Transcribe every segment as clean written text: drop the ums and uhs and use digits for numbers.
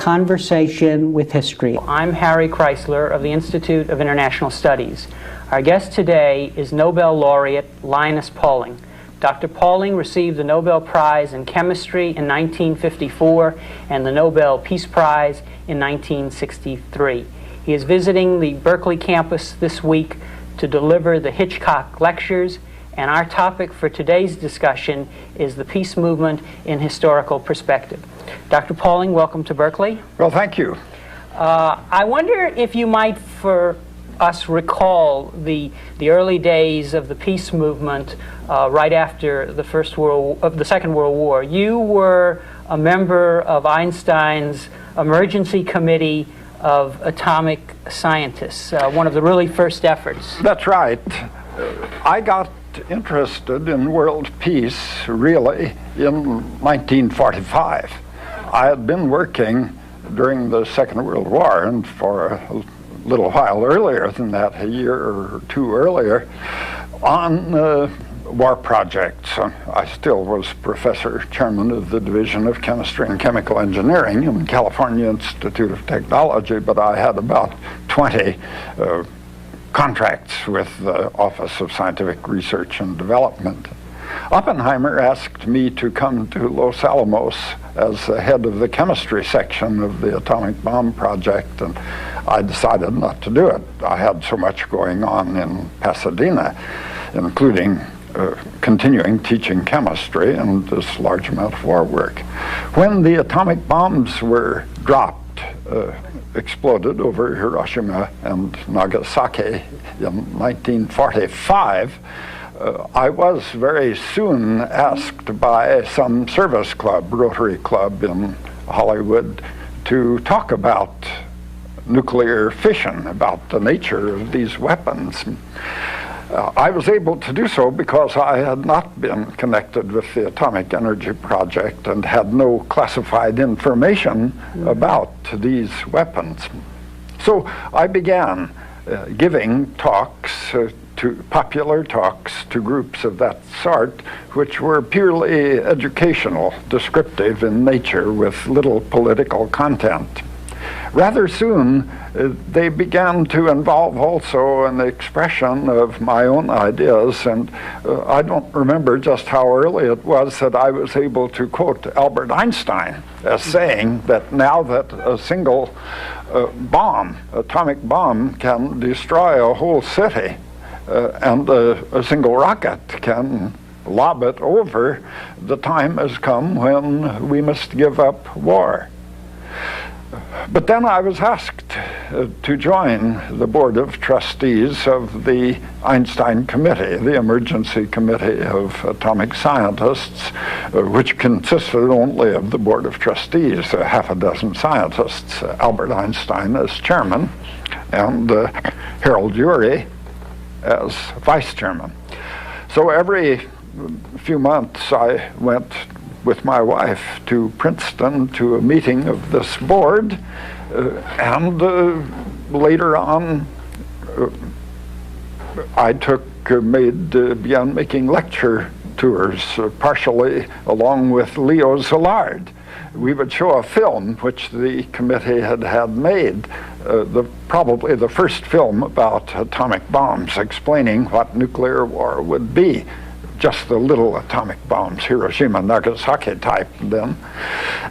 Conversation with History. I'm Harry Chrysler of the Institute of International Studies. Our guest today is Nobel laureate Linus Pauling. Dr. Pauling received the Nobel Prize in Chemistry in 1954 and the Nobel Peace Prize in 1963. He is visiting the Berkeley campus this week to deliver the Hitchcock Lectures, and our topic for today's discussion is the peace movement in historical perspective. Dr. Pauling, welcome to Berkeley. Well, thank you. I wonder if you might, for us, recall the early days of the peace movement right after the Second World War. You were a member of Einstein's Emergency Committee of Atomic Scientists, one of the really first efforts. That's right. I got interested in world peace, really, in 1945. I had been working during the Second World War, and for a little while earlier than that, a year or two earlier, on war projects. I still was professor, chairman of the Division of Chemistry and Chemical Engineering in California Institute of Technology, but I had about 20 contracts with the Office of Scientific Research and Development. Oppenheimer asked me to come to Los Alamos as the head of the chemistry section of the atomic bomb project, and I decided not to do it. I had so much going on in Pasadena, including continuing teaching chemistry and this large amount of war work. When the atomic bombs were dropped, exploded over Hiroshima and Nagasaki in 1945, I was very soon asked by some service club, Rotary Club in Hollywood, to talk about nuclear fission, about the nature of these weapons. I was able to do so because I had not been connected with the Atomic Energy Project and had no classified information about these weapons. So I began giving talks, popular talks to groups of that sort, which were purely educational, descriptive in nature, with little political content. Rather soon, they began to involve also an expression of my own ideas, and I don't remember just how early it was that I was able to quote Albert Einstein as saying that now that a single atomic bomb, can destroy a whole city, and a single rocket can lob it over, the time has come when we must give up war. But then I was asked to join the board of trustees of the Einstein Committee, the Emergency Committee of Atomic Scientists, which consisted only of the board of trustees, half a dozen scientists, Albert Einstein as chairman, and Harold Urey as vice chairman. So every few months I went with my wife to Princeton to a meeting of this board, and later on I began making lecture tours, partially along with Leo Szilard. We would show a film which the committee had made, probably the first film about atomic bombs, explaining what nuclear war would be. Just the little atomic bombs, Hiroshima, Nagasaki type then.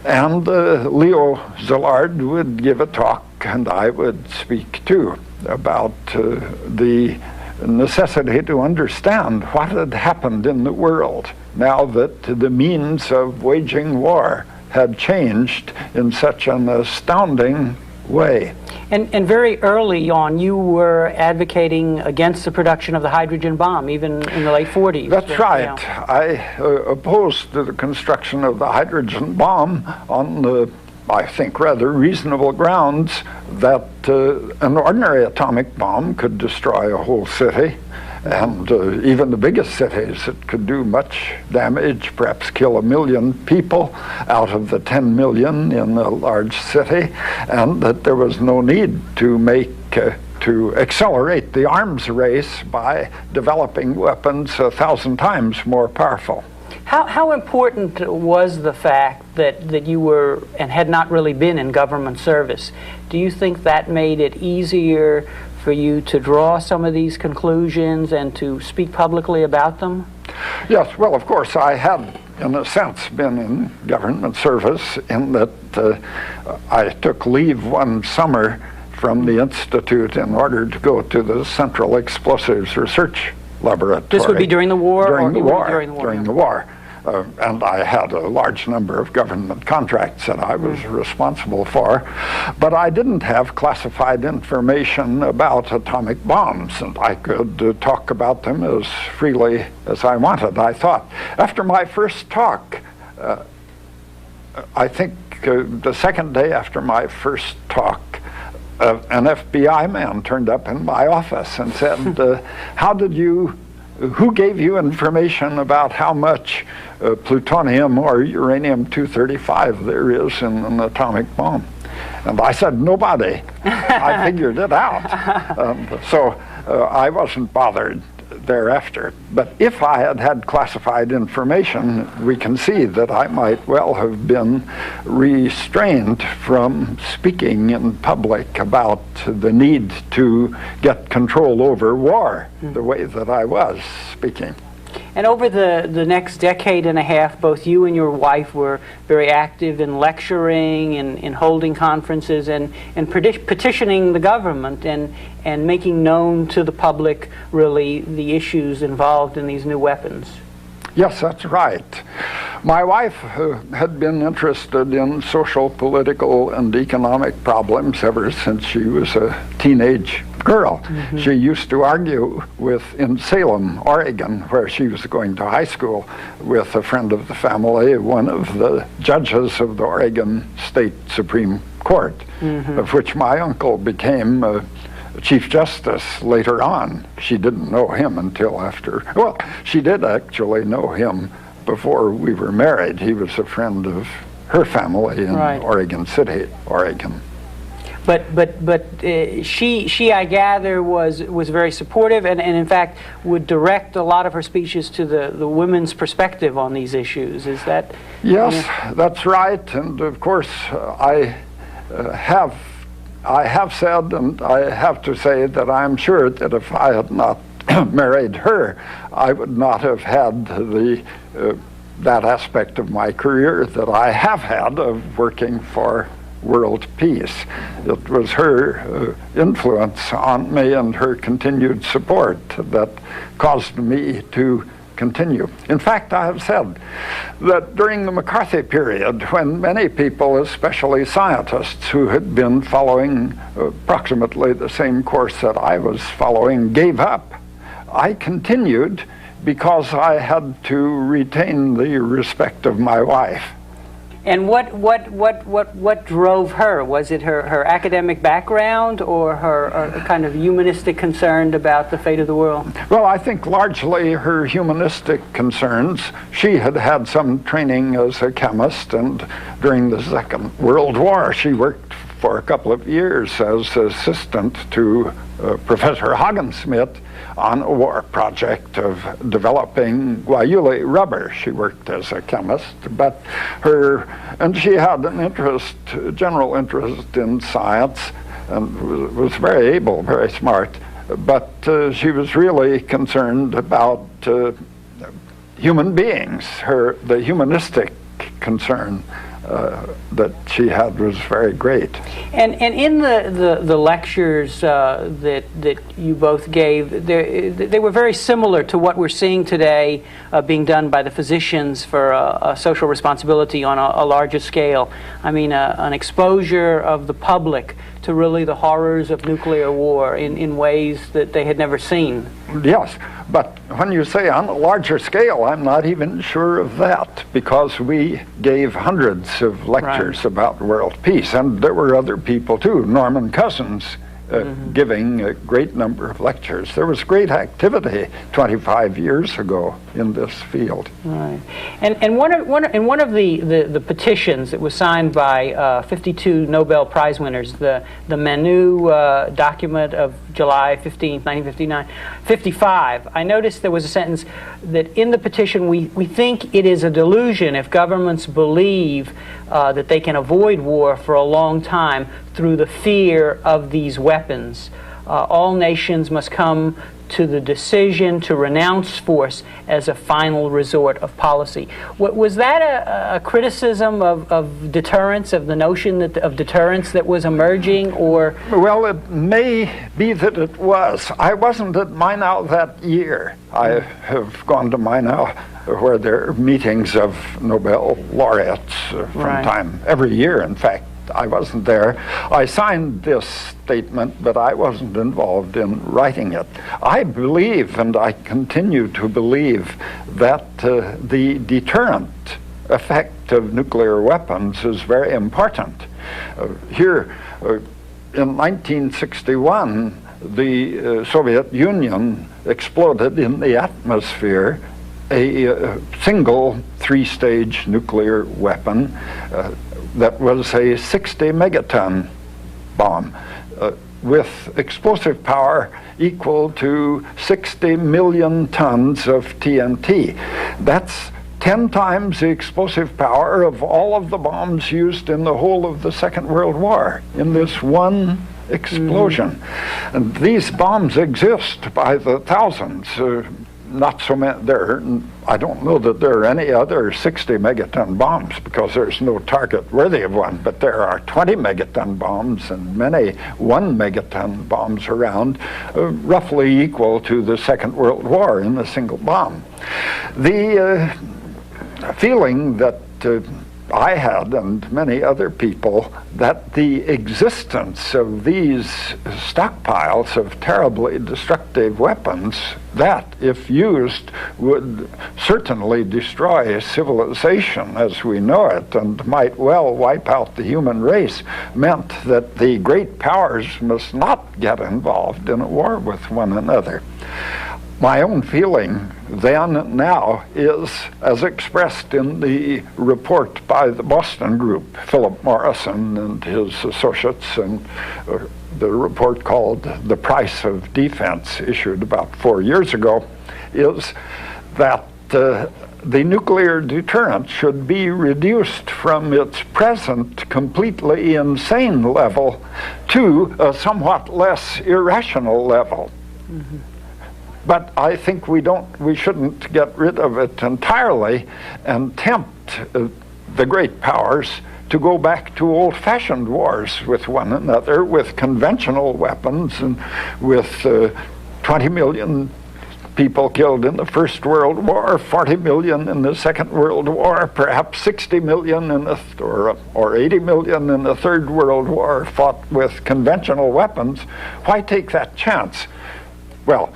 And Leo Szilard would give a talk, and I would speak too, about the necessity to understand what had happened in the world now that the means of waging war had changed in such an astounding way. And very early on, you were advocating against the production of the hydrogen bomb, even in the late 40s. That's right. Yeah. I opposed the construction of the hydrogen bomb on the, I think, rather reasonable grounds that an ordinary atomic bomb could destroy a whole city, and even the biggest cities, it could do much damage, perhaps kill 1 million people out of the 10 million in a large city, and that there was no need to accelerate the arms race by developing weapons 1,000 times more powerful. How important was the fact that you were and had not really been in government service? Do you think that made it easier for you to draw some of these conclusions and to speak publicly about them? Yes, well, of course, I had, in a sense, been in government service in that I took leave one summer from the Institute in order to go to the Central Explosives Research Laboratory. This would be during the war? During the war. During the war. And I had a large number of government contracts that I was responsible for, but I didn't have classified information about atomic bombs, and I could talk about them as freely as I wanted, I thought. After my first talk, I think the second day after my first talk, an FBI man turned up in my office and said, who gave you information about how much plutonium or uranium-235 there is in an atomic bomb? And I said, nobody. I figured it out. So I wasn't bothered thereafter. But if I had had classified information, we can see that I might well have been restrained from speaking in public about the need to get control over war the way that I was speaking. And over the next decade and a half, both you and your wife were very active in lecturing and in holding conferences and petitioning the government and making known to the public, really, the issues involved in these new weapons. Yes, that's right. My wife had been interested in social, political, and economic problems ever since she was a teenage girl. Mm-hmm. She used to argue in Salem, Oregon, where she was going to high school, with a friend of the family, one of the judges of the Oregon State Supreme Court, of which my uncle became Chief Justice later on. She didn't know him until after. Well, she did actually know him before we were married. He was a friend of her family in Oregon City, Oregon. But she I gather was very supportive and in fact would direct a lot of her speeches to the women's perspective on these issues. Is that? Yes, that's right. And of course I have said, and I have to say that I'm sure that if I had not married her, I would not have had that aspect of my career that I have had of working for world peace. It was her influence on me and her continued support that caused me to continue. In fact, I have said that during the McCarthy period, when many people, especially scientists who had been following approximately the same course that I was following, gave up, I continued because I had to retain the respect of my wife. And what drove her? Was it her academic background or her kind of humanistic concern about the fate of the world? Well, I think largely her humanistic concerns. She had had some training as a chemist, and during the Second World War she worked for a couple of years as assistant to Professor Hagensmith on a war project of developing guayule rubber. She worked as a chemist, and she had an general interest in science, and was very able, very smart, but she was really concerned about human beings. The humanistic concern that she had was very great. And in the lectures that you both gave, they were very similar to what we're seeing today being done by the physicians for a social responsibility on a larger scale. I mean, an exposure of the public to really the horrors of nuclear war in ways that they had never seen. Yes, but when you say on a larger scale, I'm not even sure of that, because we gave hundreds of lectures about world peace, and there were other people too. Norman Cousins giving a great number of lectures. There was great activity 25 years ago in this field. Right. And one of the petitions that was signed by 52 Nobel Prize winners, the Manu document of July 15th, 1955, I noticed there was a sentence that in the petition, we think it is a delusion if governments believe that they can avoid war for a long time through the fear of these weapons. All nations must come to the decision to renounce force as a final resort of policy. Was that a criticism of deterrence, of the notion of deterrence that was emerging, or? Well, it may be that it was. I wasn't at Mainau that year. I have gone to Mainau, where there are meetings of Nobel laureates from time, every year, in fact. I wasn't there. I signed this statement, but I wasn't involved in writing it. I believe, and I continue to believe, that the deterrent effect of nuclear weapons is very important. Here, in 1961, the Soviet Union exploded in the atmosphere a single three-stage nuclear weapon that was a 60 megaton bomb with explosive power equal to 60 million tons of TNT. That's 10 times the explosive power of all of the bombs used in the whole of the Second World War in this one explosion. And these bombs exist by the thousands. Not so many. I don't know that there are any other 60 megaton bombs because there's no target worthy of one, but there are 20 megaton bombs and many 1 megaton bombs around, roughly equal to the Second World War in a single bomb. The feeling that I had, and many other people, that the existence of these stockpiles of terribly destructive weapons that, if used, would certainly destroy civilization as we know it and might well wipe out the human race, meant that the great powers must not get involved in a war with one another. My own feeling then and now is, as expressed in the report by the Boston group, Philip Morrison and his associates, and the report called The Price of Defense, issued about 4 years ago, is that the nuclear deterrent should be reduced from its present completely insane level to a somewhat less irrational level. But I think we shouldn't get rid of it entirely and tempt the great powers to go back to old-fashioned wars with one another, with conventional weapons, and with 20 million people killed in the First World War, 40 million in the Second World War, perhaps 60 million or 80 million in the Third World War fought with conventional weapons. Why take that chance? Well,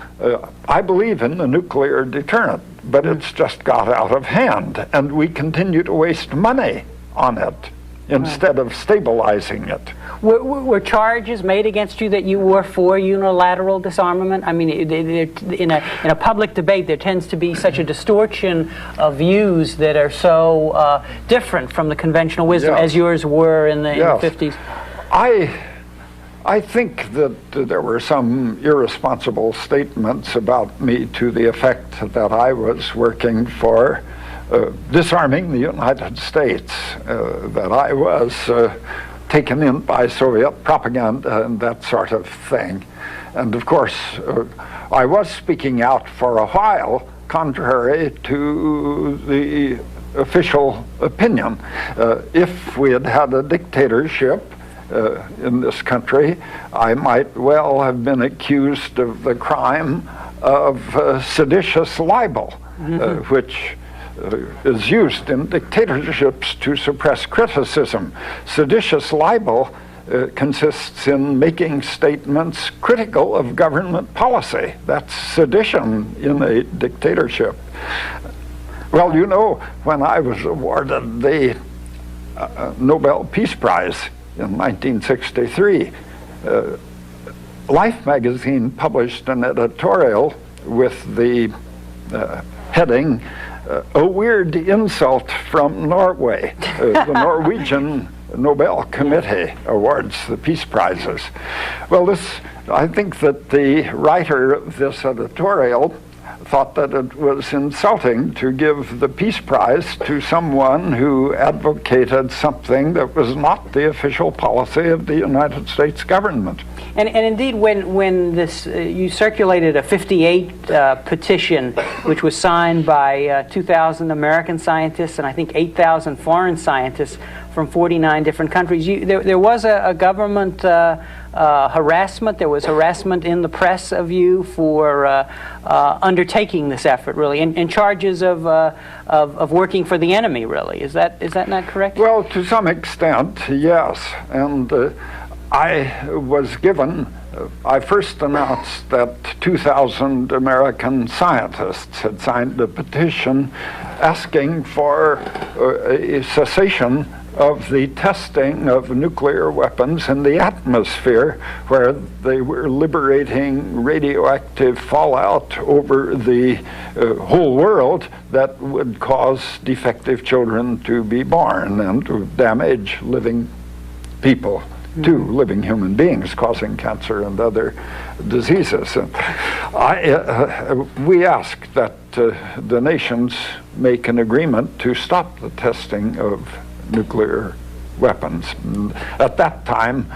I believe in the nuclear deterrent, but it's just got out of hand, and we continue to waste money on it instead of stabilizing it. Were charges made against you that you were for unilateral disarmament? I mean, in a public debate, there tends to be such a distortion of views that are so different from the conventional wisdom, as yours were in the 50s. I think that there were some irresponsible statements about me to the effect that I was working for disarming the United States, that I was taken in by Soviet propaganda and that sort of thing. And of course, I was speaking out for a while, contrary to the official opinion. If we had had a dictatorship in this country, I might well have been accused of the crime of seditious libel, which is used in dictatorships to suppress criticism. Seditious libel consists in making statements critical of government policy. That's sedition in a dictatorship. Well, you know, when I was awarded the Nobel Peace Prize in 1963, Life magazine published an editorial with the heading, "A Weird Insult from Norway." The Norwegian Nobel Committee awards the peace prizes. Well, I think that the writer of this editorial thought that it was insulting to give the Peace Prize to someone who advocated something that was not the official policy of the United States government. And indeed, when this you circulated a 58 petition, which was signed by 2,000 American scientists and I think 8,000 foreign scientists from 49 different countries, there was a government harassment. There was harassment in the press of you for undertaking this effort, really, and charges of working for the enemy, really. Is that not correct? Well, to some extent, yes. And I was given, I first announced that 2,000 American scientists had signed a petition asking for a cessation of the testing of nuclear weapons in the atmosphere, where they were liberating radioactive fallout over the whole world that would cause defective children to be born and to damage living people, to living human beings, causing cancer and other diseases. And we asked that the nations make an agreement to stop the testing of nuclear weapons. At that time,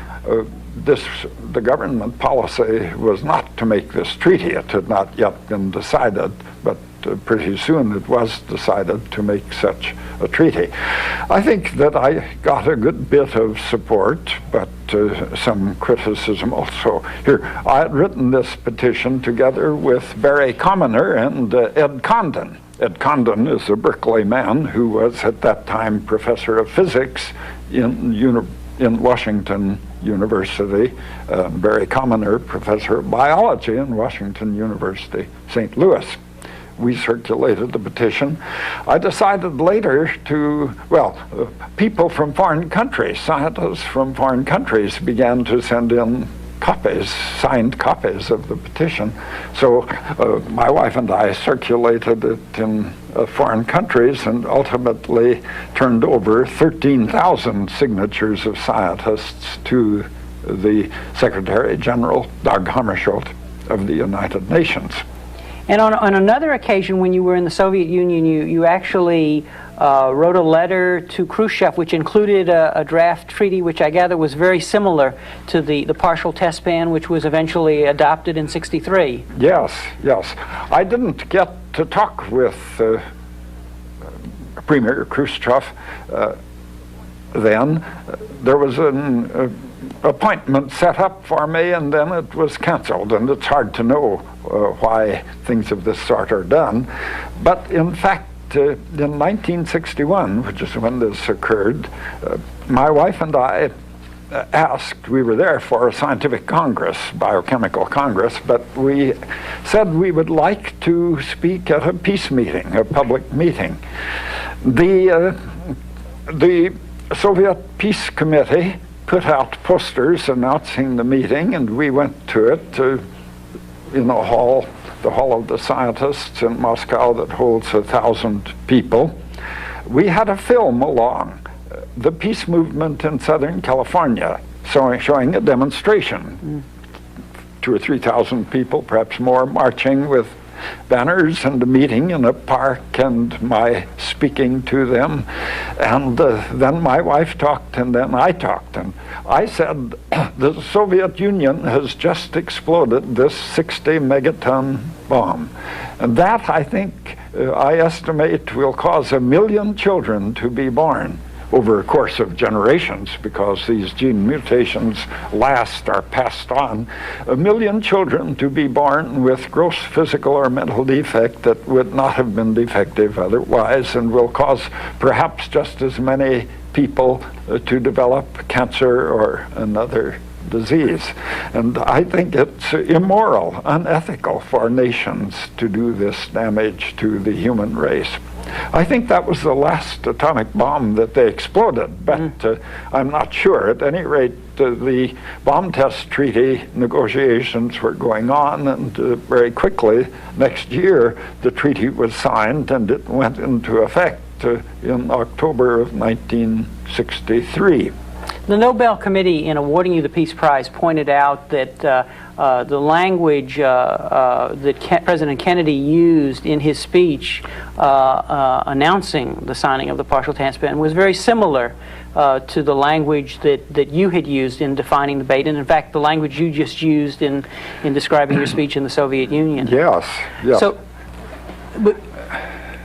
the government policy was not to make this treaty. It had not yet been decided, but pretty soon it was decided to make such a treaty. I think that I got a good bit of support, but some criticism also. Here, I had written this petition together with Barry Commoner and Ed Condon. Ed Condon is a Berkeley man who was at that time professor of physics in Washington University. Barry Commoner, professor of biology in Washington University, St. Louis. We circulated the petition. I decided later to, people from foreign countries, scientists from foreign countries began to send in copies, signed copies of the petition. So my wife and I circulated it in foreign countries and ultimately turned over 13,000 signatures of scientists to the Secretary General, Dag Hammarskjöld, of the United Nations. And on another occasion, when you were in the Soviet Union, you actually wrote a letter to Khrushchev, which included a draft treaty, which I gather was very similar to the partial test ban, which was eventually adopted in '63. Yes. I didn't get to talk with Premier Khrushchev then. There was an appointment set up for me, and then it was canceled, and it's hard to know why things of this sort are done. But in fact, in 1961, which is when this occurred, my wife and I asked, we were there for a scientific congress, biochemical congress, but we said we would like to speak at a peace meeting, a public meeting. The Soviet Peace Committee put out posters announcing the meeting, and we went to it in a hall, the Hall of the Scientists in Moscow that holds 1,000 people. We had a film along, the peace movement in Southern California, showing a demonstration. 2,000 or 3,000 people, perhaps more, marching with banners, and a meeting in a park, and my speaking to them. And then my wife talked, and then I talked. And I said, the Soviet Union has just exploded this 60 megaton bomb. And that, I think, I estimate will cause 1 million children to be born over a course of generations, because these gene mutations are passed on. 1 million children to be born with gross physical or mental defect that would not have been defective otherwise, and will cause perhaps just as many people to develop cancer or another disease. And I think it's immoral, unethical for nations to do this damage to the human race. I think that was the last atomic bomb that they exploded, but I'm not sure. At any rate, the bomb test treaty negotiations were going on, and very quickly, next year, the treaty was signed, and it went into effect in October of 1963. The Nobel Committee, in awarding you the Peace Prize, pointed out that the language that President Kennedy used in his speech announcing the signing of the partial task ban was very similar to the language that you had used in defining the debate, and in fact the language you just used in describing your speech in the Soviet Union. Yes, yes. So,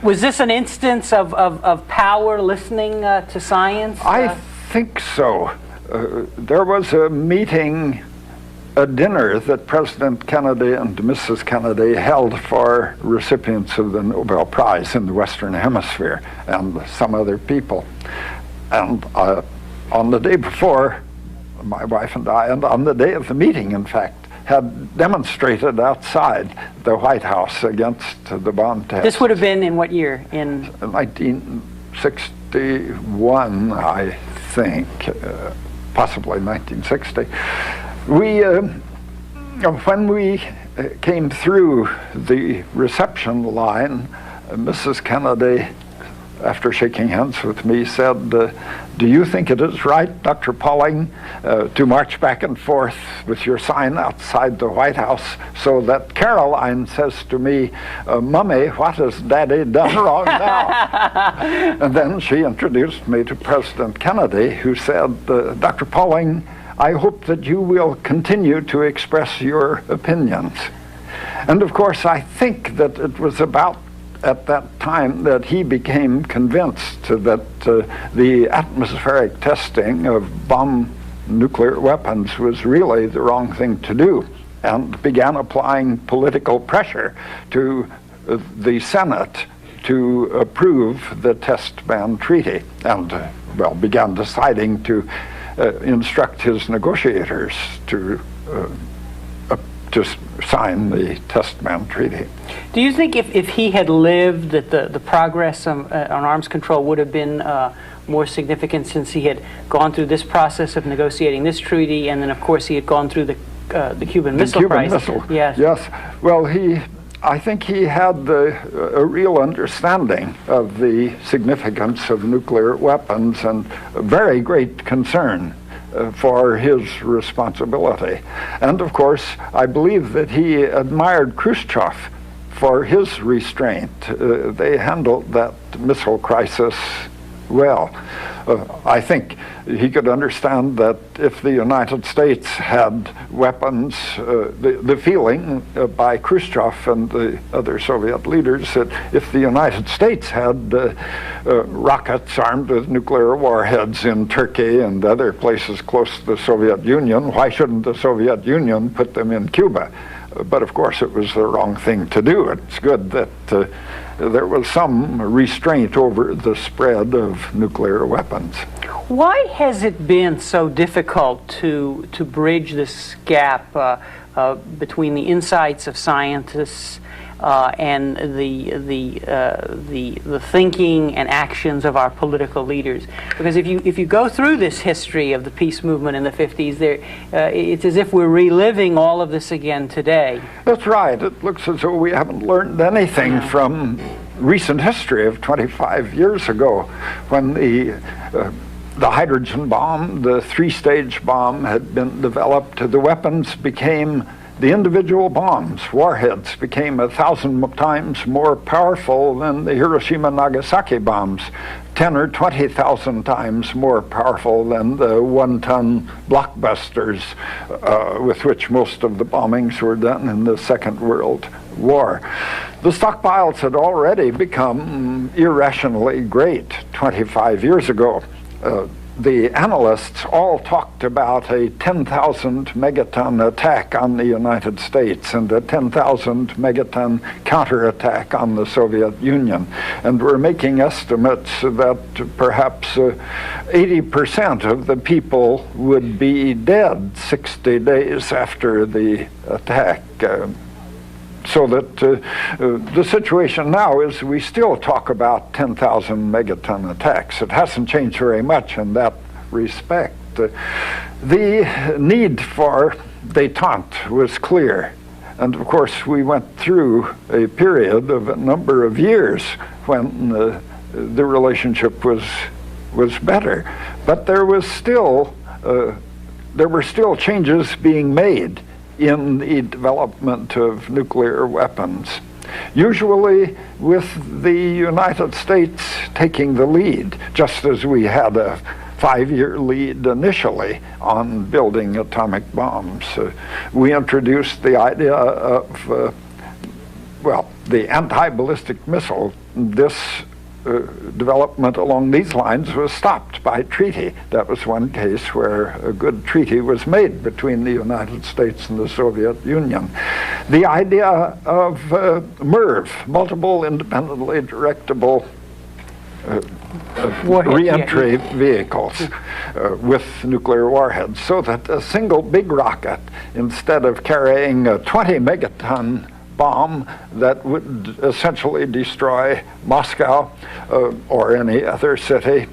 was this an instance of power listening to science? I think so. There was a meeting, a dinner that President Kennedy and Mrs. Kennedy held for recipients of the Nobel Prize in the Western Hemisphere and some other people. And on the day before, my wife and I, and on the day of the meeting, in fact, had demonstrated outside the White House against the bomb test. This would have been in what year? In 1961, I think, possibly 1960. When we came through the reception line, Mrs. Kennedy, after shaking hands with me, said, "Do you think it is right, Dr. Pauling, to march back and forth with your sign outside the White House so that Caroline says to me, 'Mummy, what has Daddy done wrong now?'" And then she introduced me to President Kennedy, who said, "Dr. Pauling, I hope that you will continue to express your opinions." And of course, I think that it was about at that time that he became convinced that the atmospheric testing of nuclear weapons was really the wrong thing to do, and began applying political pressure to the Senate to approve the test ban treaty, and began deciding to instruct his negotiators to sign the test ban treaty. Do you think if he had lived, that the progress on arms control would have been more significant, since he had gone through this process of negotiating this treaty, and then of course he had gone through the Cuban Missile Crisis? Yes. Yes. Well, I think he had a real understanding of the significance of nuclear weapons and a very great concern for his responsibility. And of course, I believe that he admired Khrushchev for his restraint. They handled that missile crisis well. I think he could understand that if the United States had weapons, the feeling by Khrushchev and the other Soviet leaders that if the United States had rockets armed with nuclear warheads in Turkey and other places close to the Soviet Union, why shouldn't the Soviet Union put them in Cuba? But of course it was the wrong thing to do. It's good that there was some restraint over the spread of nuclear weapons. Why has it been so difficult to bridge this gap between the insights of scientists and the thinking and actions of our political leaders? Because if you go through this history of the peace movement in the 50s, it's as if we're reliving all of this again today. That's right. It looks as though we haven't learned anything from recent history of 25 years ago, when the hydrogen bomb, the three-stage bomb, had been developed. The weapons became the individual bombs, warheads, became 1,000 times more powerful than the Hiroshima-Nagasaki bombs, 10 or 20,000 times more powerful than the one-ton blockbusters with which most of the bombings were done in the Second World War. The stockpiles had already become irrationally great 25 years ago. The analysts all talked about a 10,000 megaton attack on the United States and a 10,000 megaton counterattack on the Soviet Union, and were making estimates that perhaps 80% of the people would be dead 60 days after the attack. So that the situation now is we still talk about 10,000 megaton attacks. It hasn't changed very much in that respect. The need for détente was clear. And of course, we went through a period of a number of years when the relationship was better. But there were still changes being made in the development of nuclear weapons, usually with the United States taking the lead, just as we had a 5-year lead initially on building atomic bombs. We introduced the idea of, the anti-ballistic missile. This development along these lines was stopped by treaty. That was one case where a good treaty was made between the United States and the Soviet Union. The idea of MIRV, multiple independently directable re-entry vehicles with nuclear warheads, so that a single big rocket, instead of carrying a 20 megaton bomb that would essentially destroy Moscow or any other city,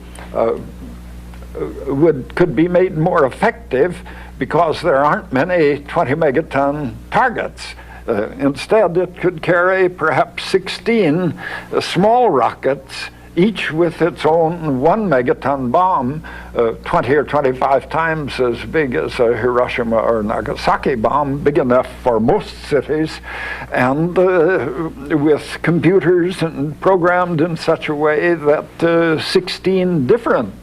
could be made more effective because there aren't many 20 megaton targets. Instead, it could carry perhaps 16 small rockets, each with its own 1 megaton bomb, 20 or 25 times as big as a Hiroshima or Nagasaki bomb, big enough for most cities, and with computers and programmed in such a way that 16 different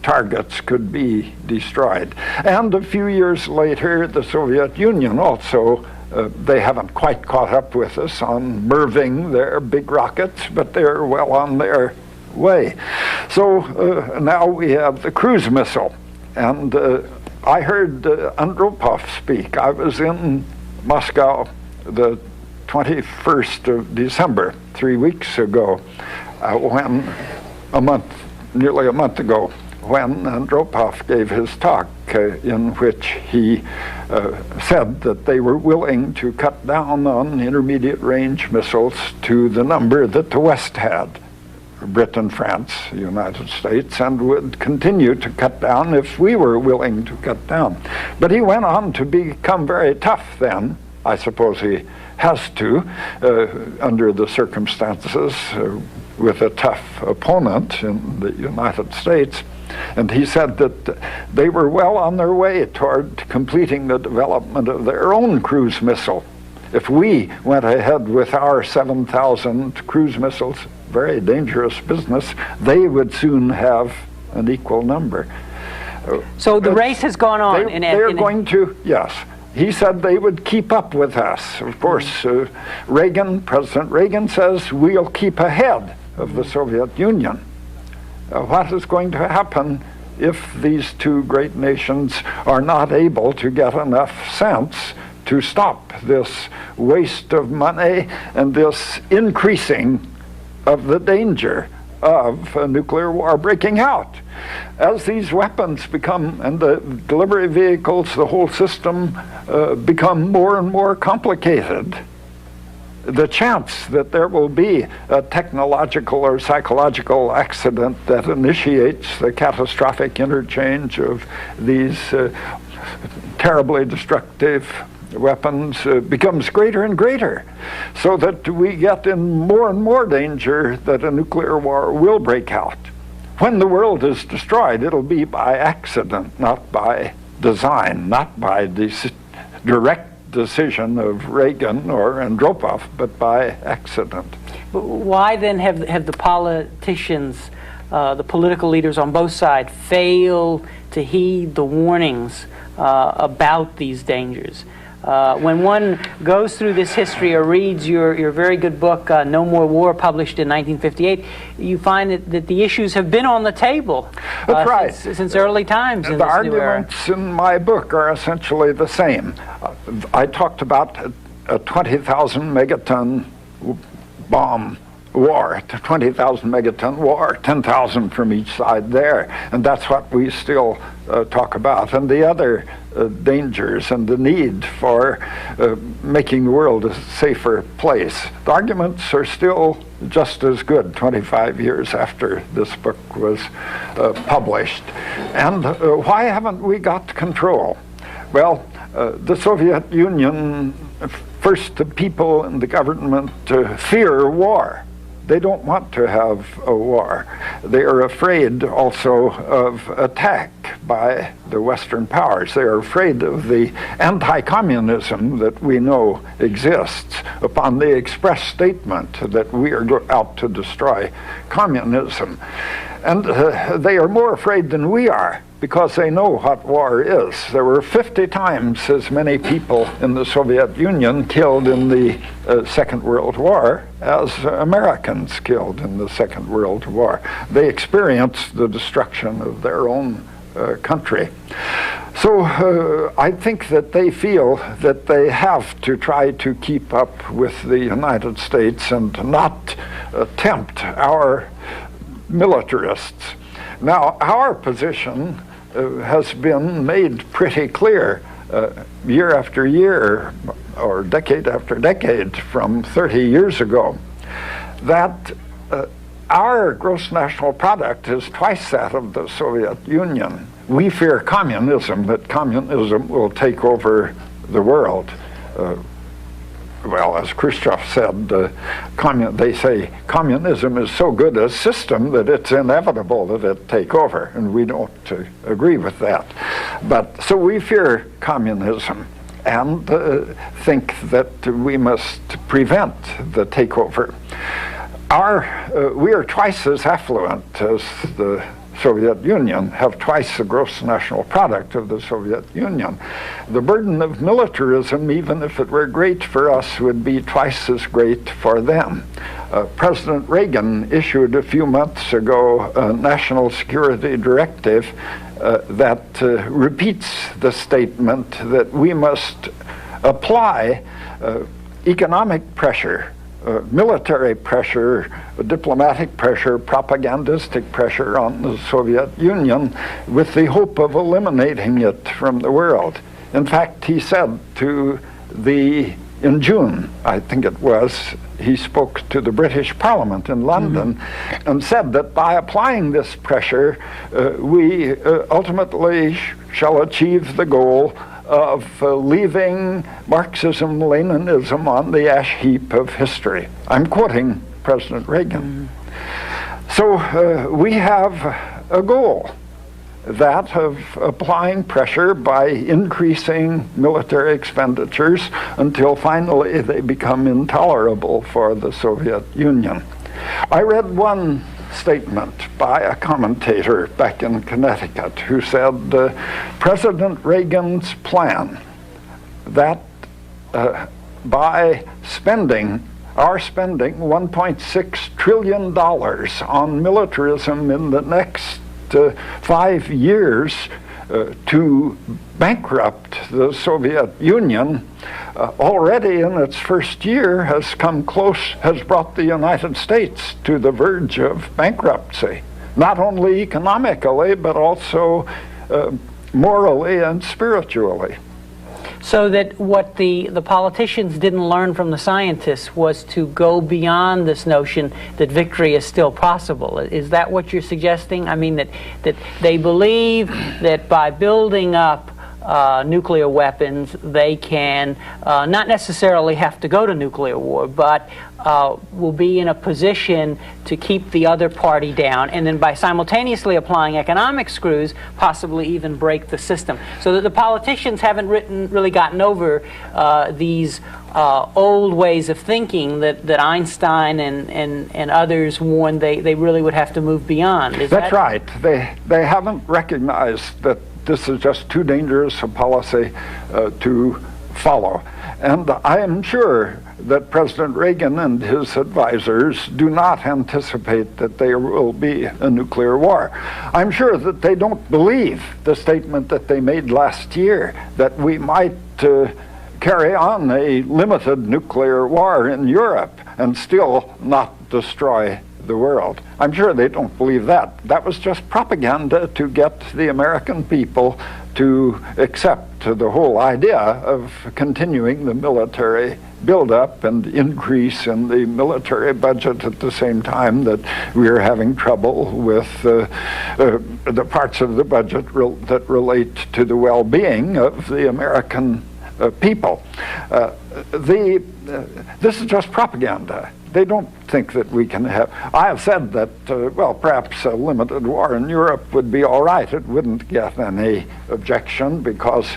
targets could be destroyed. And a few years later, the Soviet Union also they haven't quite caught up with us on MIRVing their big rockets, but they're well on their way. So now we have the cruise missile. And I heard Andropov speak. I was in Moscow the 21st of December, 3 weeks ago, when nearly a month ago, when Andropov gave his talk in which he said that they were willing to cut down on intermediate range missiles to the number that the West had, Britain, France, the United States, and would continue to cut down if we were willing to cut down. But he went on to become very tough then. I suppose he has to, under the circumstances, with a tough opponent in the United States. And he said that they were well on their way toward completing the development of their own cruise missile. If we went ahead with our 7,000 cruise missiles, very dangerous business, they would soon have an equal number. So the race has gone on. They're going to, yes. He said they would keep up with us. Of course, President Reagan says we'll keep ahead of the Soviet Union. What is going to happen if these two great nations are not able to get enough sense to stop this waste of money and this increasing of the danger of a nuclear war breaking out? As these weapons become, and the delivery vehicles, the whole system become more and more complicated, the chance that there will be a technological or psychological accident that initiates the catastrophic interchange of these terribly destructive weapons becomes greater and greater, so that we get in more and more danger that a nuclear war will break out. When the world is destroyed, it'll be by accident, not by design, not by direct decision of Reagan or Andropov, but by accident. But why then have the politicians, the political leaders on both sides, failed to heed the warnings about these dangers? When one goes through this history or reads your very good book, No More War, published in 1958, you find that the issues have been on the table since early times in this new era. The arguments in my book are essentially the same. I talked about a 20,000 megaton bomb war, 20,000 megaton war, 10,000 from each side there. And that's what we still talk about. And the other dangers and the need for making the world a safer place. The arguments are still just as good 25 years after this book was published. And why haven't we got control? Well, the Soviet Union, first the people and the government fear war. They don't want to have a war. They are afraid also of attack by the Western powers. They are afraid of the anti-communism that we know exists upon the express statement that we are out to destroy communism. And they are more afraid than we are, because they know what war is. There were 50 times as many people in the Soviet Union killed in the Second World War as Americans killed in the Second World War. They experienced the destruction of their own country. So I think that they feel that they have to try to keep up with the United States and not tempt our militarists. Now, our position has been made pretty clear year after year, or decade after decade, from 30 years ago, that our gross national product is twice that of the Soviet Union. We fear communism, that communism will take over the world. Well, as Khrushchev said, they say communism is so good a system that it's inevitable that it take over, and we don't agree with that. But so we fear communism and think that we must prevent the takeover. We are twice as affluent as the Soviet Union, have twice the gross national product of the Soviet Union. The burden of militarism, even if it were great for us, would be twice as great for them. President Reagan issued a few months ago a national security directive that repeats the statement that we must apply economic pressure, military pressure, diplomatic pressure, propagandistic pressure on the Soviet Union with the hope of eliminating it from the world. In fact, he said in June, I think it was, he spoke to the British Parliament in London and said that by applying this pressure, we ultimately shall achieve the goal of leaving Marxism-Leninism on the ash heap of history. I'm quoting President Reagan. So we have a goal, that of applying pressure by increasing military expenditures until finally they become intolerable for the Soviet Union. I read one statement by a commentator back in Connecticut who said President Reagan's plan that by our spending $1.6 trillion on militarism in the next 5 years to bankrupt the Soviet Union, already in its first year has brought the United States to the verge of bankruptcy, not only economically, but also morally and spiritually. So that what the politicians didn't learn from the scientists was to go beyond this notion that victory is still possible. Is that what you're suggesting? I mean, that they believe that by building up nuclear weapons, they can not necessarily have to go to nuclear war, but will be in a position to keep the other party down, and then by simultaneously applying economic screws, possibly even break the system. So that the politicians haven't really gotten over these old ways of thinking that Einstein and others warned they really would have to move beyond. That's right. They haven't recognized that this is just too dangerous a policy to follow. And I am sure that President Reagan and his advisors do not anticipate that there will be a nuclear war. I'm sure that they don't believe the statement that they made last year that we might carry on a limited nuclear war in Europe. and still not destroy the world. I'm sure they don't believe that. That was just propaganda to get the American people to accept the whole idea of continuing the military buildup and increase in the military budget at the same time that we are having trouble with the parts of the budget that relate to the well-being of the American people. This is just propaganda. They don't think that we can have... I have said that, well, perhaps a limited war in Europe would be all right. It wouldn't get any objection because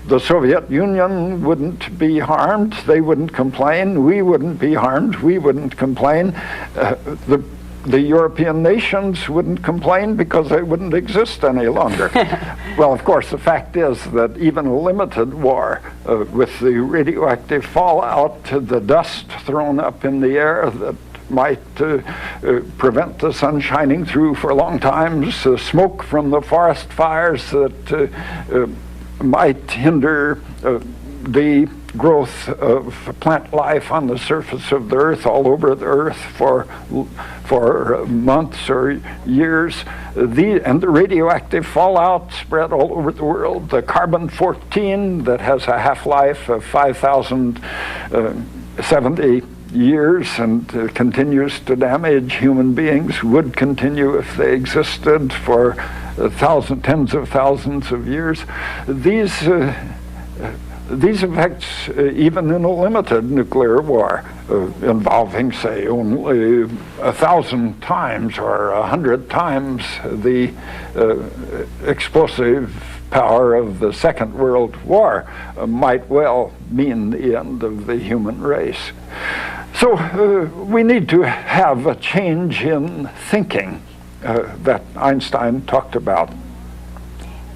the Soviet Union wouldn't be harmed. They wouldn't complain. We wouldn't be harmed. We wouldn't complain. The European nations wouldn't complain because they wouldn't exist any longer. Well, of course, the fact is that even a limited war with the radioactive fallout, the dust thrown up in the air that might prevent the sun shining through for long times, smoke from the forest fires that might hinder the growth of plant life on the surface of the earth, all over the earth for months or years. And the radioactive fallout spread all over the world. The carbon-14 that has a half-life of 5,070 years and continues to damage human beings would continue if they existed for tens of thousands of years. These effects, even in a limited nuclear war, involving, say, only 1,000 times or 100 times the explosive power of the Second World War, might well mean the end of the human race. So we need to have a change in thinking that Einstein talked about.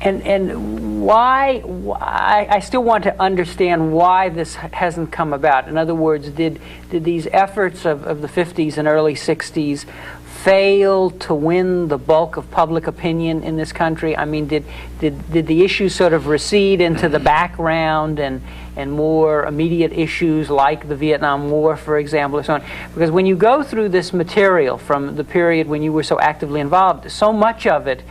And why, I still want to understand why this hasn't come about. In other words, did these efforts of the 50s and early 60s fail to win the bulk of public opinion in this country? I mean, did the issues sort of recede into the background and more immediate issues like the Vietnam War, for example, or so on? Because when you go through this material from the period when you were so actively involved, so much of it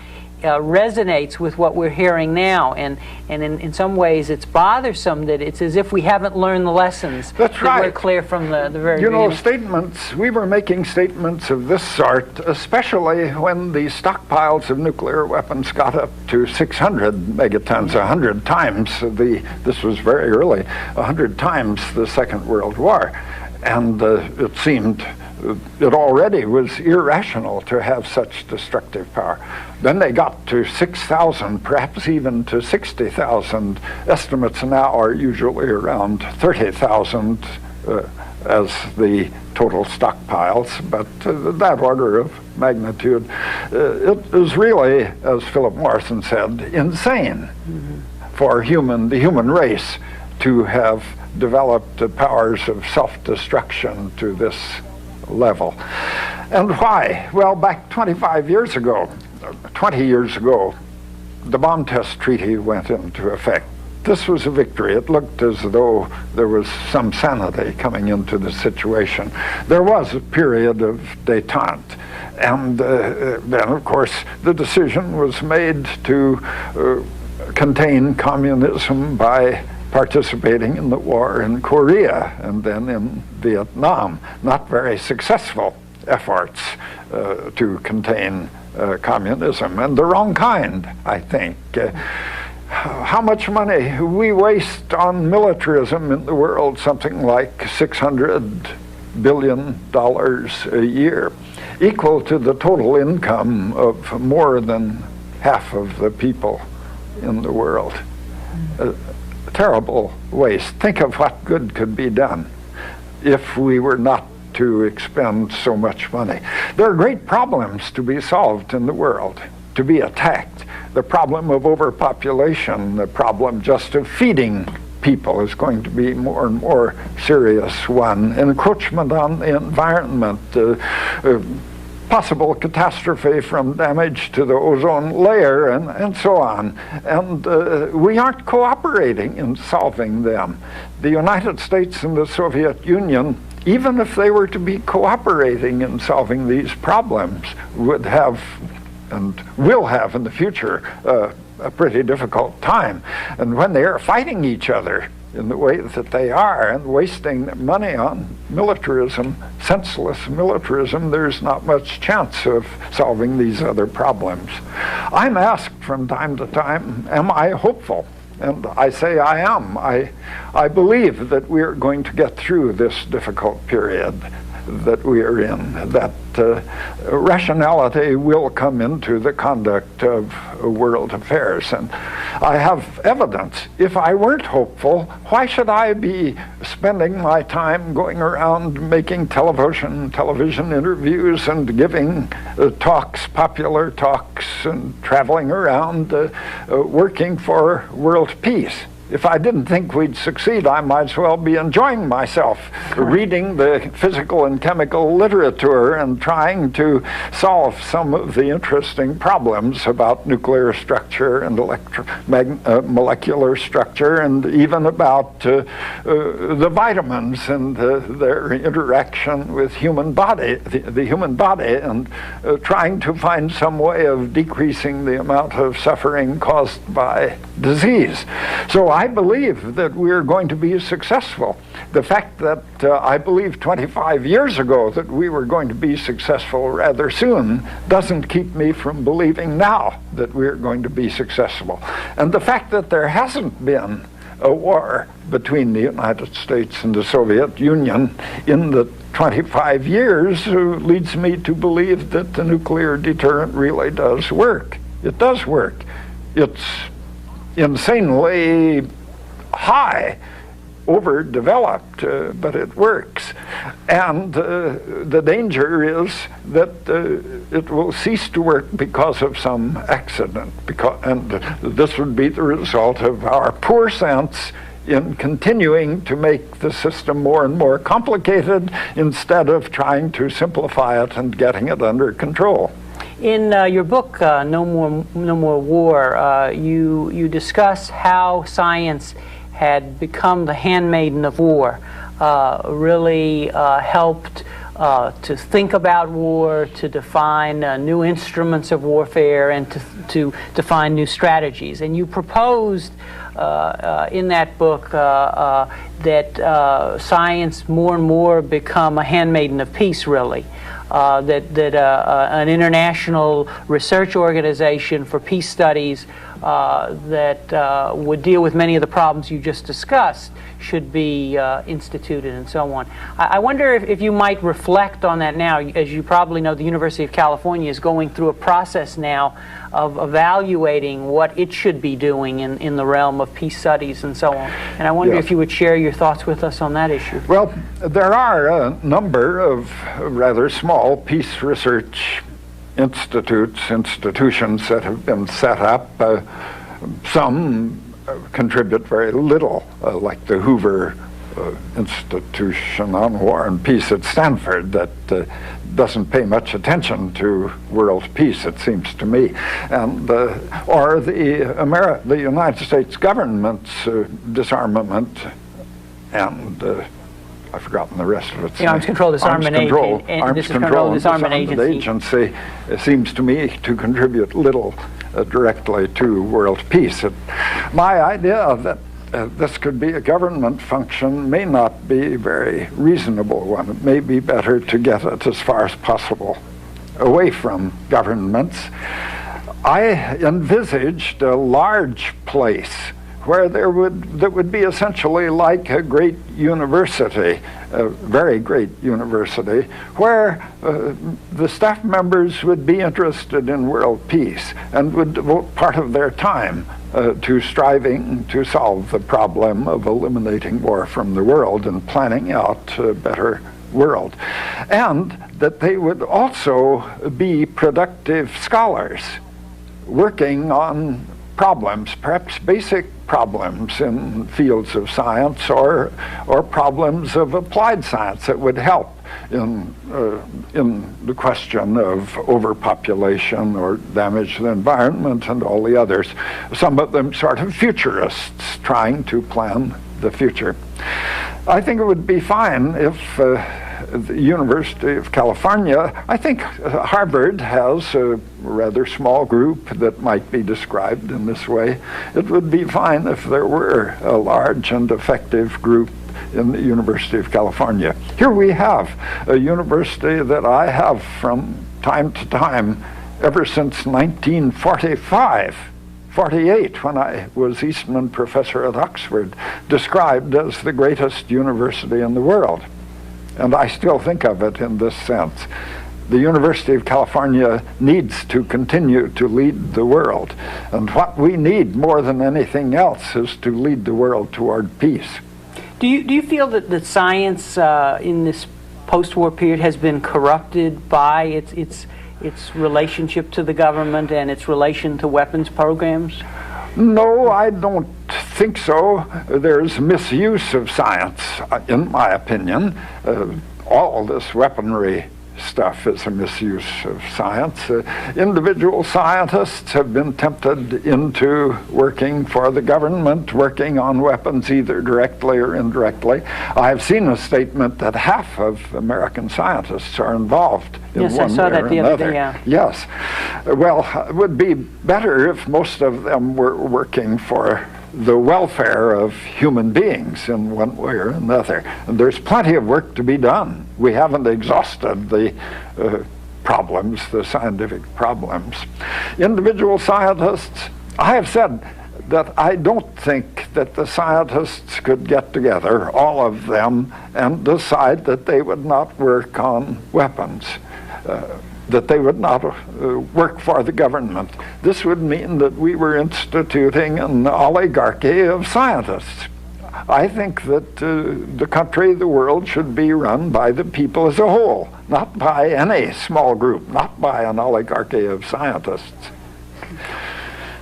resonates with what we're hearing now, and in some ways it's bothersome that it's as if we haven't learned the lessons that were clear from the very beginning. You know, statements, we were making statements of this sort, especially when the stockpiles of nuclear weapons got up to 600 megatons, 100 times this was very early, 100 times the Second World War. And it seemed it already was irrational to have such destructive power. Then they got to 6,000, perhaps even to 60,000. Estimates now are usually around 30,000 as the total stockpiles, but that order of magnitude. It is really, as Philip Morrison said, insane for the human race to have developed the powers of self-destruction to this level. And why? Well, back 20 years ago, the bomb test treaty went into effect. This was a victory. It looked as though there was some sanity coming into the situation. There was a period of détente. And then, of course, the decision was made to contain communism by participating in the war in Korea and then in Vietnam. Not very successful efforts to contain communism, and the wrong kind, I think. How much money we waste on militarism in the world? Something like $600 billion a year, equal to the total income of more than half of the people in the world. Terrible waste. Think of what good could be done if we were not to expend so much money. There are great problems to be solved in the world, to be attacked. The problem of overpopulation, the problem just of feeding people is going to be more and more serious one. Encroachment on the environment, possible catastrophe from damage to the ozone layer, and so on. And we aren't cooperating in solving them. The United States and the Soviet Union even if they were to be cooperating in solving these problems, would have and will have in the future a pretty difficult time. And when they are fighting each other in the way that they are and wasting money on militarism, senseless militarism, there's not much chance of solving these other problems. I'm asked from time to time, am I hopeful? And I say I am. I believe that we're going to get through this difficult period that we are in, that rationality will come into the conduct of world affairs. And I have evidence. If I weren't hopeful, why should I be spending my time going around making television interviews and giving talks, popular talks, and traveling around working for world peace? If I didn't think we'd succeed, I might as well be enjoying myself, reading the physical and chemical literature and trying to solve some of the interesting problems about nuclear structure and molecular structure, and even about the vitamins and their interaction with human body, the human body, and trying to find some way of decreasing the amount of suffering caused by disease. So I believe that we're going to be successful. The fact that I believed 25 years ago that we were going to be successful rather soon doesn't keep me from believing now that we're going to be successful. And the fact that there hasn't been a war between the United States and the Soviet Union in the 25 years leads me to believe that the nuclear deterrent really does work. It does work. It's insanely high, overdeveloped, but it works. And the danger is that it will cease to work because of some accident. And this would be the result of our poor sense in continuing to make the system more and more complicated instead of trying to simplify it and getting it under control. In your book, No More War, you discuss how science had become the handmaiden of war, really helped to think about war, to define new instruments of warfare, and to define new strategies. And you proposed in that book that science more and more become a handmaiden of peace, really. That an international research organization for peace studies that would deal with many of the problems you just discussed should be instituted and so on. I wonder if you might reflect on that now. As you probably know, the University of California is going through a process now of evaluating what it should be doing in the realm of peace studies and so on. And I wonder if you would share your thoughts with us on that issue. Well, there are a number of rather small peace research institutions that have been set up. Some contribute very little, like the Hoover Institution on War and Peace at Stanford, that doesn't pay much attention to world peace, it seems to me, and or the United States government's disarmament and I've forgotten the rest of it. The Arms Control Disarmament Agency seems to me to contribute little directly to world peace. My idea that this could be a government function may not be a very reasonable one. It may be better to get it as far as possible away from governments. I envisaged a large place where that would be essentially like a great university, a very great university, where the staff members would be interested in world peace and would devote part of their time to striving to solve the problem of eliminating war from the world and planning out a better world. And that they would also be productive scholars working on problems, perhaps basic problems in fields of science or problems of applied science that would help in the question of overpopulation or damage to the environment and all the others. Some of them sort of futurists trying to plan the future. I think it would be fine if the University of California, I think Harvard has a rather small group that might be described in this way. It would be fine if there were a large and effective group in the University of California. Here we have a university that I have from time to time, ever since 1945, 48, when I was Eastman professor at Oxford, described as the greatest university in the world. And I still think of it in this sense. The University of California needs to continue to lead the world. And what we need more than anything else is to lead the world toward peace. Do you feel that science in this post-war period has been corrupted by its relationship to the government and its relation to weapons programs? No, I don't think so. There's misuse of science, in my opinion. All this weaponry stuff is a misuse of science. Individual scientists have been tempted into working for the government, working on weapons either directly or indirectly. I've seen a statement that half of American scientists are involved in yes, one I saw way that or the another. other day, yeah. Yes. Well, it would be better if most of them were working for the welfare of human beings in one way or another. And there's plenty of work to be done. We haven't exhausted the problems, the scientific problems. Individual scientists, I have said that I don't think that the scientists could get together, all of them, and decide that they would not work on weapons. That they would not work for the government. This would mean that we were instituting an oligarchy of scientists. I think that the country, the world, should be run by the people as a whole, not by any small group, not by an oligarchy of scientists.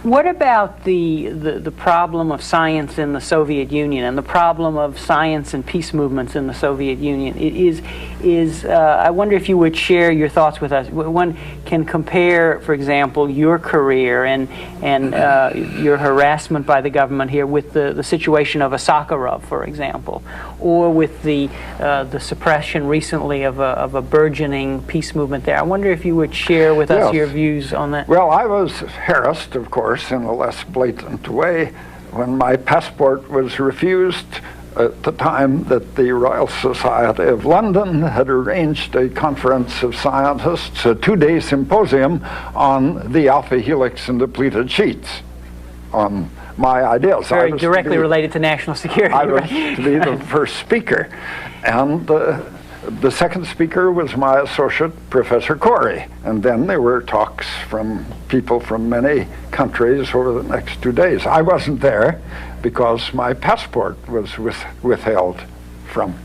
What about the problem of science in the Soviet Union and the problem of science and peace movements in the Soviet Union? I wonder if you would share your thoughts with us. One can compare, for example, your career and your harassment by the government here with the situation of a Sakharov, for example, or with the suppression recently of a burgeoning peace movement there. I wonder if you would share with us your views on that. Well, I was harassed, of course, in a less blatant way when my passport was refused at the time that the Royal Society of London had arranged a conference of scientists, a two-day symposium on the alpha helix and depleted sheets, on my ideas. Very directly related to national security. I was to be the first speaker, and the second speaker was my associate, Professor Corey. And then there were talks from people from many countries over the next 2 days. I wasn't there because my passport was withheld from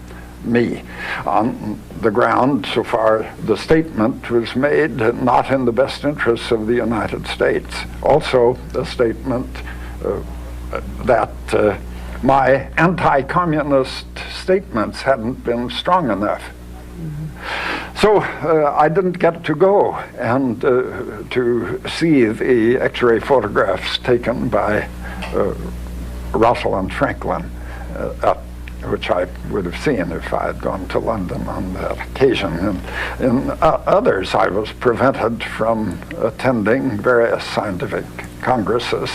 me on the ground, so far the statement was made, not in the best interests of the United States. Also, the statement that my anti-communist statements hadn't been strong enough. So I didn't get to go and to see the X-ray photographs taken by Russell and Franklin, which I would have seen if I had gone to London on that occasion. And in others, I was prevented from attending various scientific congresses.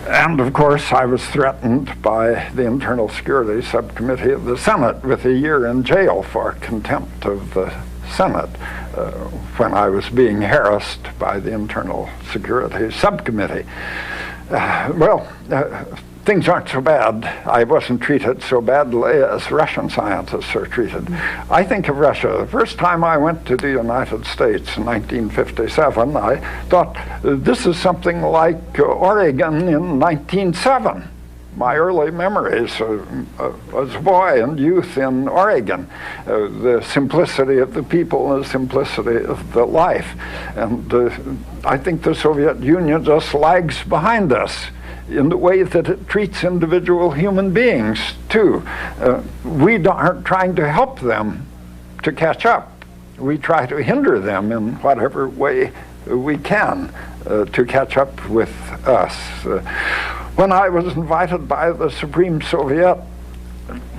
And of course, I was threatened by the Internal Security Subcommittee of the Senate with a year in jail for contempt of the Senate when I was being harassed by the Internal Security Subcommittee. Things aren't so bad. I wasn't treated so badly as Russian scientists are treated. I think of Russia. The first time I went to the United States in 1957, I thought, this is something like Oregon in 1907. My early memories as a boy and youth in Oregon, the simplicity of the people and the simplicity of the life. And I think the Soviet Union just lags behind us in the way that it treats individual human beings, too. We aren't trying to help them to catch up. We try to hinder them in whatever way we can to catch up with us. When I was invited by the Supreme Soviet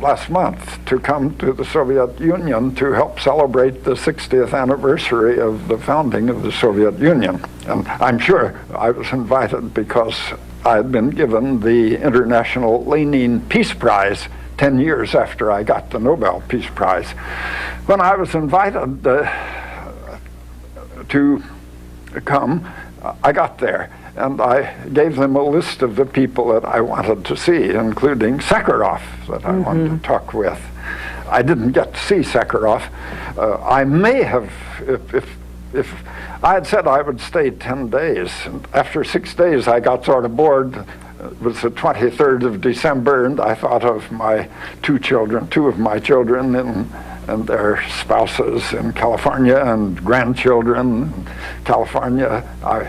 last month to come to the Soviet Union to help celebrate the 60th anniversary of the founding of the Soviet Union. And I'm sure I was invited because I had been given the International Lenin Peace Prize 10 years after I got the Nobel Peace Prize. When I was invited to come, I got there, and I gave them a list of the people that I wanted to see, including Sakharov, that I wanted to talk with. I didn't get to see Sakharov. I may have, if I had said I would stay 10 days, and after 6 days I got sort of bored. It was the 23rd of December, and I thought of my two of my children and their spouses in California and grandchildren in California. I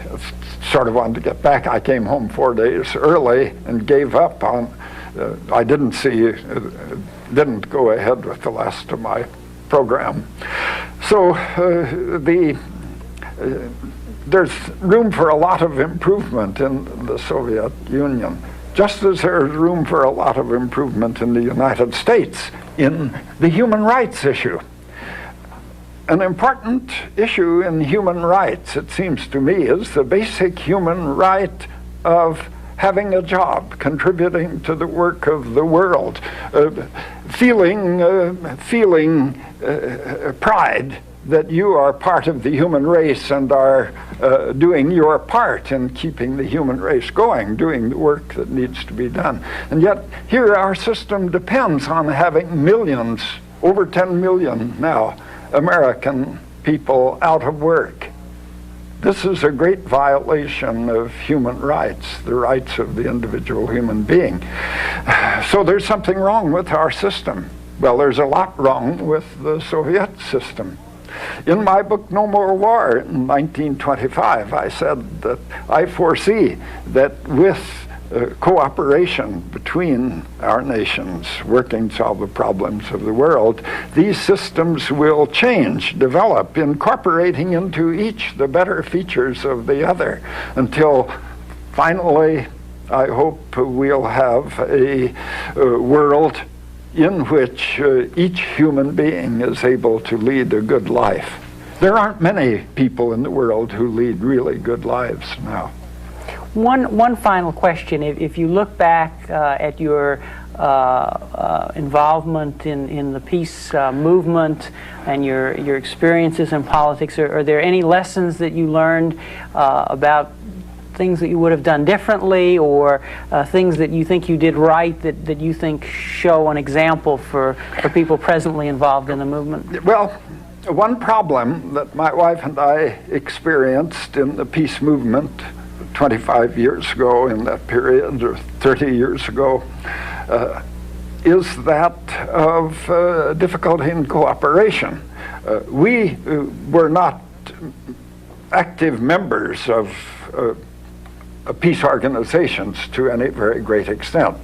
sort of wanted to get back. I came home 4 days early and gave up on, I didn't go ahead with the last of my program. So there's room for a lot of improvement in the Soviet Union, just as there's room for a lot of improvement in the United States in the human rights issue. An important issue in human rights, it seems to me, is the basic human right of having a job, contributing to the work of the world, feeling pride that you are part of the human race and are doing your part in keeping the human race going, doing the work that needs to be done. And yet, here our system depends on having millions, over 10 million now, American people out of work. This is a great violation of human rights, the rights of the individual human being. So there's something wrong with our system. Well, there's a lot wrong with the Soviet system. In my book, No More War, in 1925, I said that I foresee that with cooperation between our nations working to solve the problems of the world, these systems will change, develop, incorporating into each the better features of the other, until finally, I hope we'll have a world in which each human being is able to lead a good life. There aren't many people in the world who lead really good lives now. One final question. If you look back at your involvement in the peace movement and your experiences in politics, are there any lessons that you learned about things that you would have done differently, or things that you think you did right that you think show an example for people presently involved in the movement? Well, one problem that my wife and I experienced in the peace movement 25 years ago, in that period, or 30 years ago, is that of difficulty in cooperation. We were not active members of peace organizations to any very great extent.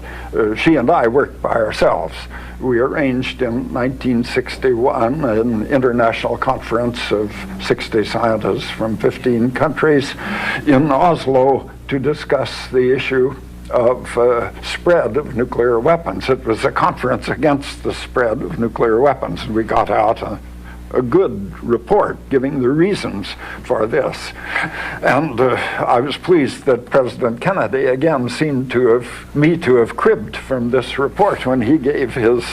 She and I worked by ourselves. We arranged in 1961 an international conference of 60 scientists from 15 countries in Oslo to discuss the issue of spread of nuclear weapons. It was a conference against the spread of nuclear weapons, and we got out a good report giving the reasons for this. And I was pleased that President Kennedy again seemed to have cribbed from this report when he gave his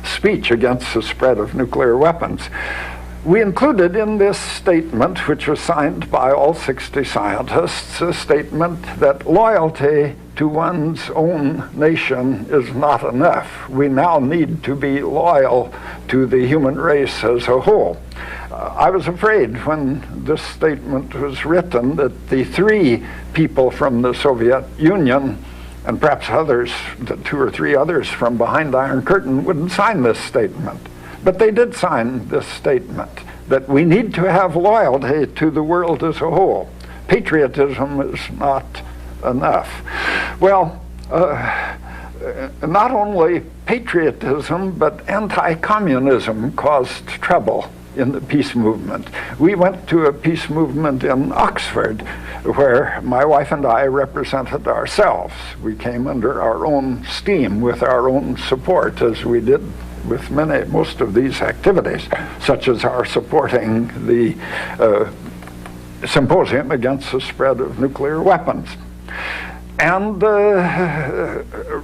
speech against the spread of nuclear weapons. We included in this statement, which was signed by all 60 scientists, a statement that loyalty to one's own nation is not enough. We now need to be loyal to the human race as a whole. I was afraid when this statement was written that the three people from the Soviet Union, and perhaps others, the 2 or 3 others from behind the Iron Curtain, wouldn't sign this statement. But they did sign this statement, that we need to have loyalty to the world as a whole. Patriotism is not enough. Well, not only patriotism, but anti-communism caused trouble in the peace movement. We went to a peace movement in Oxford where my wife and I represented ourselves. We came under our own steam with our own support, as we did with most of these activities, such as our supporting the symposium against the spread of nuclear weapons. And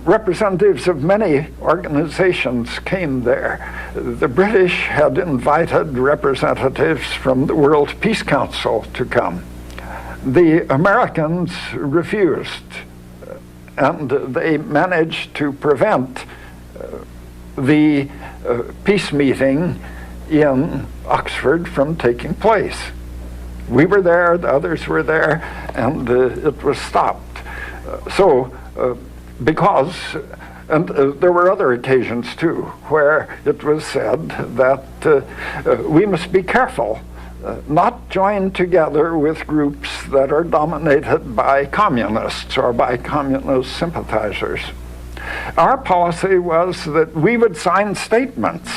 representatives of many organizations came there. The British had invited representatives from the World Peace Council to come. The Americans refused, and they managed to prevent the peace meeting in Oxford from taking place. We were there, the others were there, and it was stopped. Because there were other occasions too where it was said that we must be careful not join together with groups that are dominated by communists or by communist sympathizers. Our policy was that we would sign statements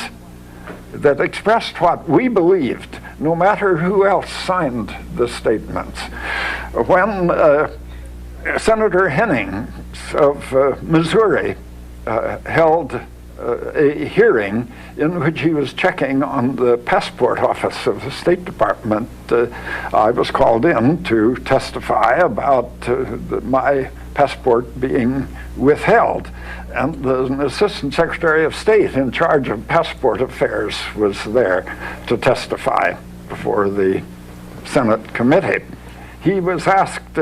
that expressed what we believed, no matter who else signed the statements. When Senator Hennings of Missouri held a hearing in which he was checking on the passport office of the State Department, I was called in to testify about my passport being withheld. And an Assistant Secretary of State in charge of passport affairs was there to testify before the Senate committee. He was asked,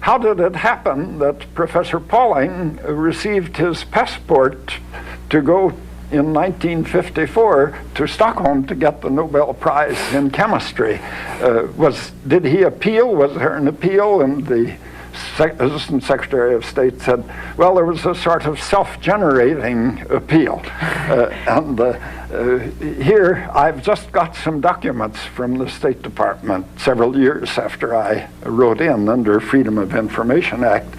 how did it happen that Professor Pauling received his passport to go in 1954 to Stockholm to get the Nobel Prize in Chemistry? Did he appeal? Was there an appeal? And the Assistant Secretary of State said, well, there was a sort of self-generating appeal. Here, I've just got some documents from the State Department several years after I wrote in under Freedom of Information Act,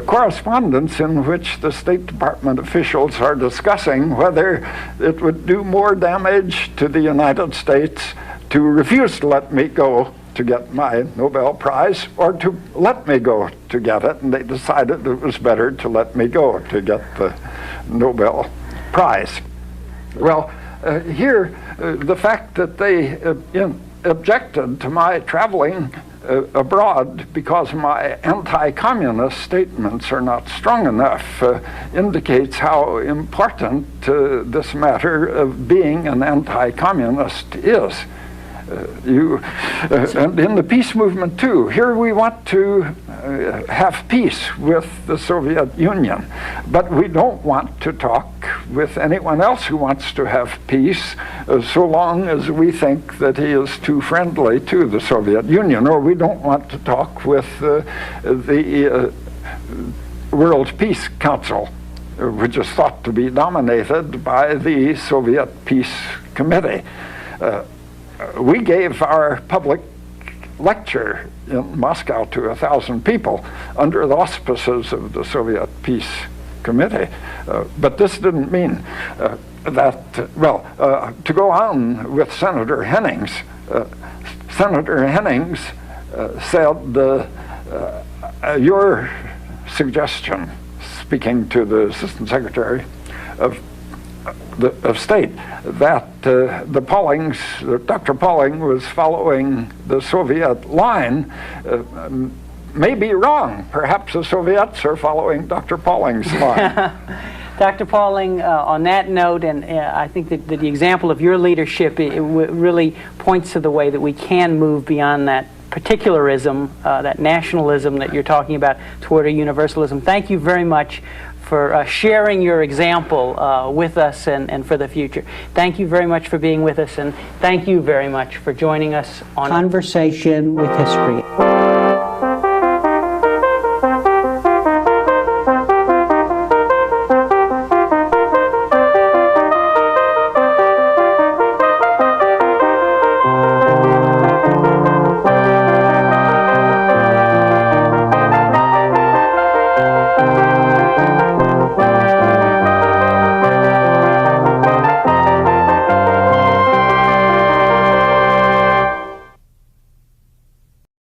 correspondence in which the State Department officials are discussing whether it would do more damage to the United States to refuse to let me go to get my Nobel Prize or to let me go to get it, and they decided it was better to let me go to get the Nobel Prize. Well, here, the fact that they objected to my traveling abroad because my anti-communist statements are not strong enough indicates how important this matter of being an anti-communist is. And in the peace movement too, here we want to have peace with the Soviet Union, but we don't want to talk with anyone else who wants to have peace so long as we think that he is too friendly to the Soviet Union, or we don't want to talk with the World Peace Council, which is thought to be dominated by the Soviet Peace Committee. We gave our public lecture in Moscow to 1,000 people under the auspices of the Soviet Peace Committee. But this didn't mean to go on with Senator Hennings, Senator Hennings said, your suggestion, speaking to the Assistant Secretary of State, that Dr. Pauling was following the Soviet line may be wrong. Perhaps the Soviets are following Dr. Pauling's line. Dr. Pauling, on that note, and I think that the example of your leadership, it really points to the way that we can move beyond that particularism, that nationalism that you're talking about, toward a universalism. Thank you very much for sharing your example with us and for the future. Thank you very much for being with us, and thank you very much for joining us on Conversation with History.